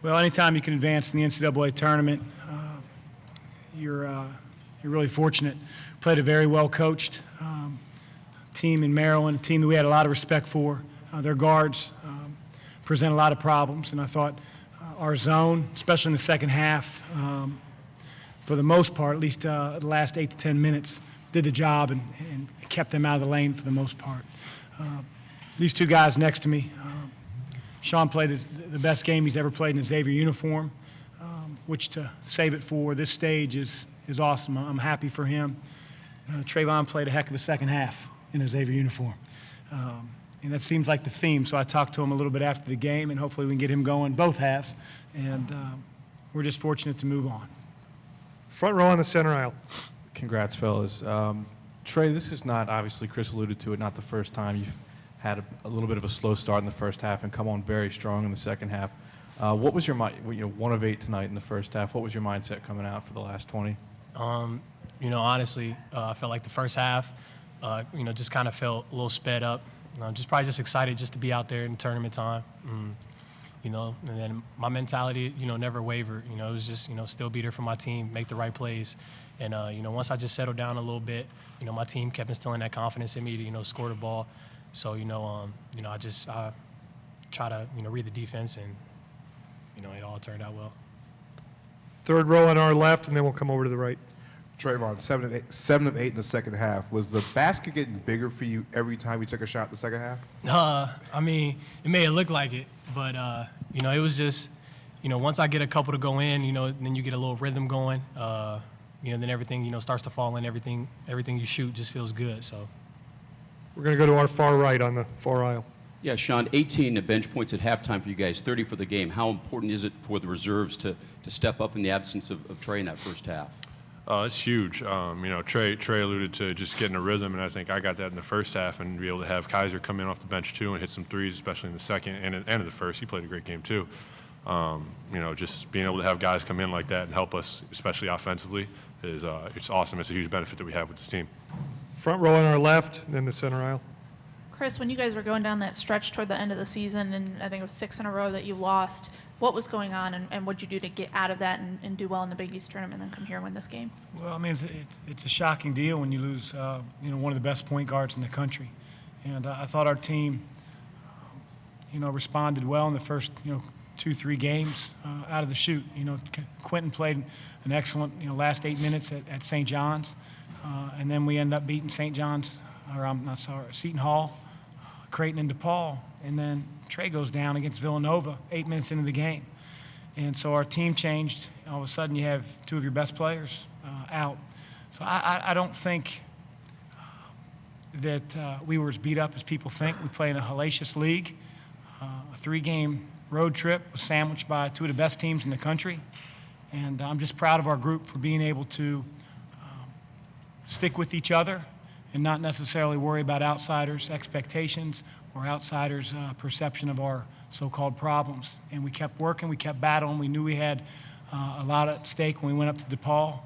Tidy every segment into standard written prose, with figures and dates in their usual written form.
Well, anytime you can advance in the NCAA tournament, you're really fortunate. Played a very well-coached team in Maryland, a team that we had a lot of respect for. Their guards present a lot of problems, and I thought our zone, especially in the second half, for the most part, at least the last 8 to 10 minutes, did the job and kept them out of the lane for the most part. These two guys next to me, Sean played the best game he's ever played in a Xavier uniform, which to save it for this stage is awesome. I'm happy for him. Trevon played a heck of a second half in a Xavier uniform. And that seems like the theme, so I talked to him a little bit after the game, and hopefully we can get him going both halves. And we're just fortunate to move on. Front row on the center aisle. Congrats, fellas. Trey, this is not, obviously, Chris alluded to it, not the first time you've had a little bit of a slow start in the first half and come on very strong in the second half. What was your mind? 1 of 8 tonight in the first half. What was your mindset coming out for the last 20? Honestly, I felt like the first half, just kind of felt a little sped up. Just excited just to be out there in tournament time. And then my mentality, never wavered. It was just, still be there for my team, make the right plays. And, once I just settled down a little bit, my team kept instilling that confidence in me to, score the ball. So, I try to, read the defense, and, it all turned out well. Third row on our left, and then we'll come over to the right. Trevon, 7 of 8 in the second half. Was the basket getting bigger for you every time you took a shot in the second half? It may have looked like it, but, it was just, once I get a couple to go in, then you get a little rhythm going, then everything, starts to fall in. Everything you shoot just feels good, so. We're going to go to our far right on the far aisle. Yeah, Sean, 18 bench points at halftime for you guys, 30 for the game. How important is it for the reserves to step up in the absence of Trey in that first half? It's huge. Trey alluded to just getting a rhythm, and I think I got that in the first half, and be able to have Kaiser come in off the bench too and hit some threes, especially in the second and in the first. He played a great game too. Just being able to have guys come in like that and help us, especially offensively, is it's awesome. It's a huge benefit that we have with this team. Front row on our left, and then the center aisle. Chris, when you guys were going down that stretch toward the end of the season, and I think it was 6 in a row that you lost, what was going on, and what did you do to get out of that and do well in the Big East tournament and then come here and win this game? Well, it's a shocking deal when you lose, one of the best point guards in the country. And I thought our team, responded well in the first, 2-3 games out of the chute. Quentin played an excellent, last 8 minutes at St. John's. And then we ended up beating Seton Hall, Creighton, and DePaul. And then Trey goes down against Villanova 8 minutes into the game. And so our team changed. All of a sudden you have 2 of your best players out. So I don't think that we were as beat up as people think. We play in a hellacious league. A 3-game road trip was sandwiched by 2 of the best teams in the country. And I'm just proud of our group for being able to stick with each other and not necessarily worry about outsiders' expectations or outsiders' perception of our so-called problems. And we kept working, we kept battling. We knew we had a lot at stake when we went up to DePaul,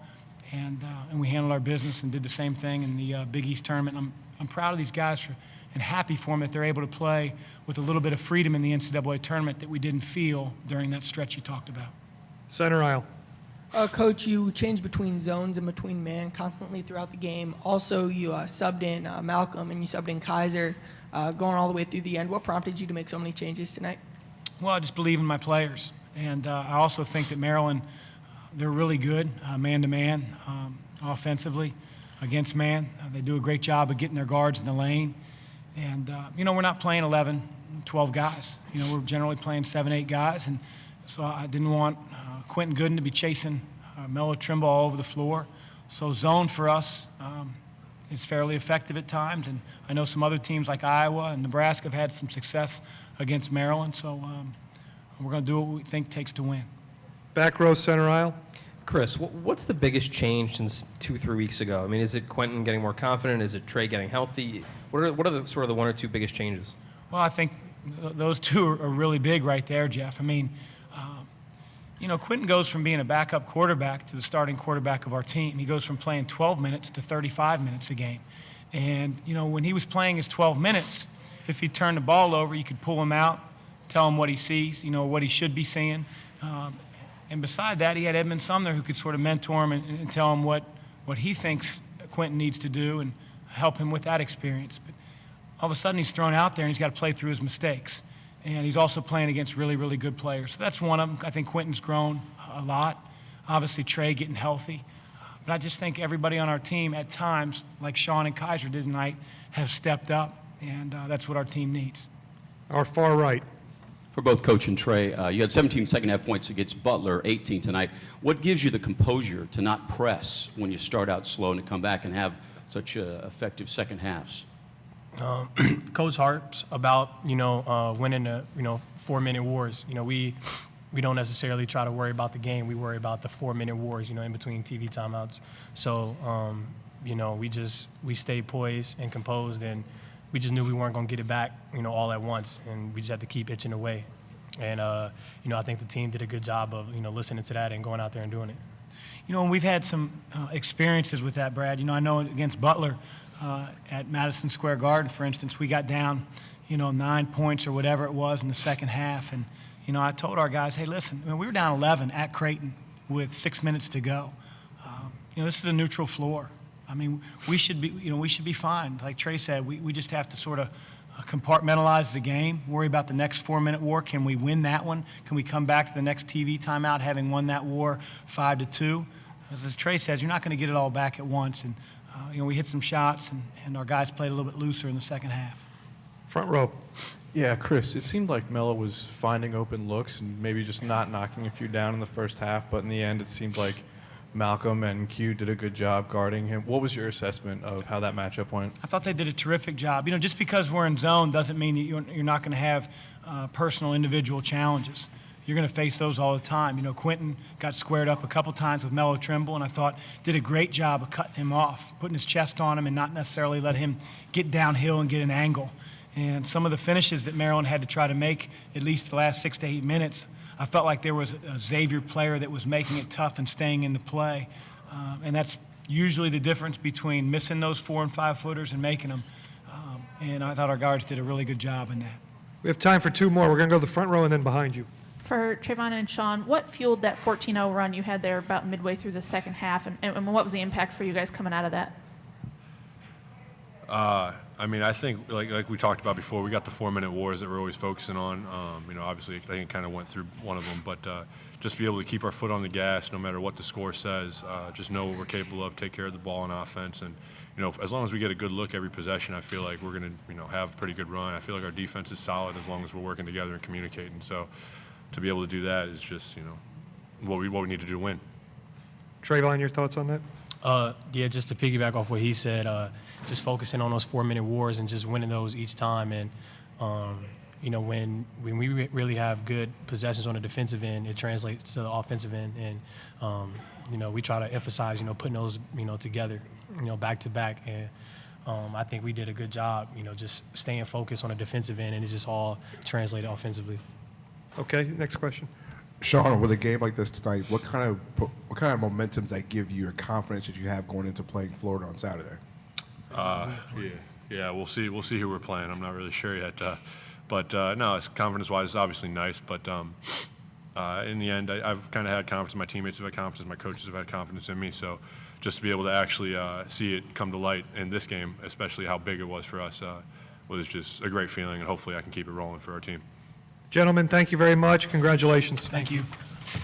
and we handled our business and did the same thing in the Big East tournament. I'm proud of these guys and happy for them that they're able to play with a little bit of freedom in the NCAA tournament that we didn't feel during that stretch you talked about. Center aisle. Coach, you changed between zones and between man constantly throughout the game. Also, you subbed in Malcolm and you subbed in Kaiser going all the way through the end. What prompted you to make so many changes tonight? Well, I just believe in my players. And I also think that Maryland, they're really good man-to-man offensively against man. They do a great job of getting their guards in the lane. And, we're not playing 11, 12 guys. We're generally playing 7, 8 guys. And so I didn't want Quentin Gooden to be chasing Melo Trimble all over the floor. So zone for us is fairly effective at times. And I know some other teams like Iowa and Nebraska have had some success against Maryland. So we're going to do what we think takes to win. Back row, center aisle. Chris, what's the biggest change since 2-3 weeks ago? Is it Quentin getting more confident? Is it Trey getting healthy? What are the sort of the 1 or 2 biggest changes? Well, I think those 2 are really big right there, Jeff. Quentin goes from being a backup quarterback to the starting quarterback of our team. He goes from playing 12 minutes to 35 minutes a game. And, when he was playing his 12 minutes, if he turned the ball over, you could pull him out, tell him what he sees, what he should be seeing. And beside that, he had Edmund Sumner who could sort of mentor him and tell him what he thinks Quentin needs to do and help him with that experience. But all of a sudden, he's thrown out there and he's got to play through his mistakes. And he's also playing against really, really good players. So that's one of them. I think Quentin's grown a lot. Obviously, Trey getting healthy. But I just think everybody on our team at times, like Sean and Kaiser did tonight, have stepped up. And that's what our team needs. Our far right. For both Coach and Trey, you had 17 second-half points against Butler, 18 tonight. What gives you the composure to not press when you start out slow and to come back and have such effective second halves? Coach harps about, winning the, 4-minute wars. We don't necessarily try to worry about the game. We worry about the 4-minute wars, in between TV timeouts. So, we stayed poised and composed, and we just knew we weren't going to get it back, all at once, and we just had to keep itching away. And, I think the team did a good job of, listening to that and going out there and doing it. And we've had some experiences with that, Brad. I know against Butler at Madison Square Garden, for instance, we got down, 9 points or whatever it was in the second half. And, I told our guys, hey, listen, we were down 11 at Creighton with 6 minutes to go. This is a neutral floor. I mean, we should be fine. Like Trey said, we just have to sort of compartmentalize the game, worry about the next 4-minute war. Can we win that one? Can we come back to the next TV timeout having won that war 5-2? As Trey says, you're not going to get it all back at once. And, we hit some shots, and our guys played a little bit looser in the second half. Front row. Yeah, Chris, it seemed like Melo was finding open looks and maybe just not knocking a few down in the first half, but in the end it seemed like Malcolm and Q did a good job guarding him. What was your assessment of how that matchup went? I thought they did a terrific job. Just because we're in zone doesn't mean that you're not going to have personal individual challenges. You're going to face those all the time. Quentin got squared up a couple times with Melo Trimble, and I thought did a great job of cutting him off, putting his chest on him and not necessarily let him get downhill and get an angle. And some of the finishes that Maryland had to try to make, at least the last 6 to 8 minutes, I felt like there was a Xavier player that was making it tough and staying in the play. And that's usually the difference between missing those 4 and 5 footers and making them. And I thought our guards did a really good job in that. We have time for 2 more. We're going to go to the front row and then behind you. For Trevon and Sean, what fueled that 14-0 run you had there about midway through the second half, and what was the impact for you guys coming out of that? I think, like we talked about before, we got the 4-minute wars that we're always focusing on. Obviously, I think it kind of went through one of them, but just be able to keep our foot on the gas no matter what the score says, just know what we're capable of, take care of the ball on offense. And, as long as we get a good look every possession, I feel like we're going to, have a pretty good run. I feel like our defense is solid as long as we're working together and communicating. So to be able to do that is just, what we need to do to win. Trevon, your thoughts on that? Yeah, just to piggyback off what he said, just focusing on those 4-minute wars and just winning those each time. And, when we really have good possessions on the defensive end, it translates to the offensive end. And, we try to emphasize, putting those, together, back to back. And I think we did a good job, just staying focused on the defensive end, and it just all translated offensively. Okay, next question. Sean, with a game like this tonight, what kind of momentum does that give you, or confidence that you have going into playing Florida on Saturday? Yeah, we'll see. We'll see who we're playing. I'm not really sure yet, but no, it's confidence-wise, it's obviously nice. But in the end, I've kind of had confidence. My teammates have had confidence. My coaches have had confidence in me. So just to be able to actually see it come to light in this game, especially how big it was for us, was just a great feeling. And hopefully, I can keep it rolling for our team. Gentlemen, thank you very much. Congratulations. Thank you.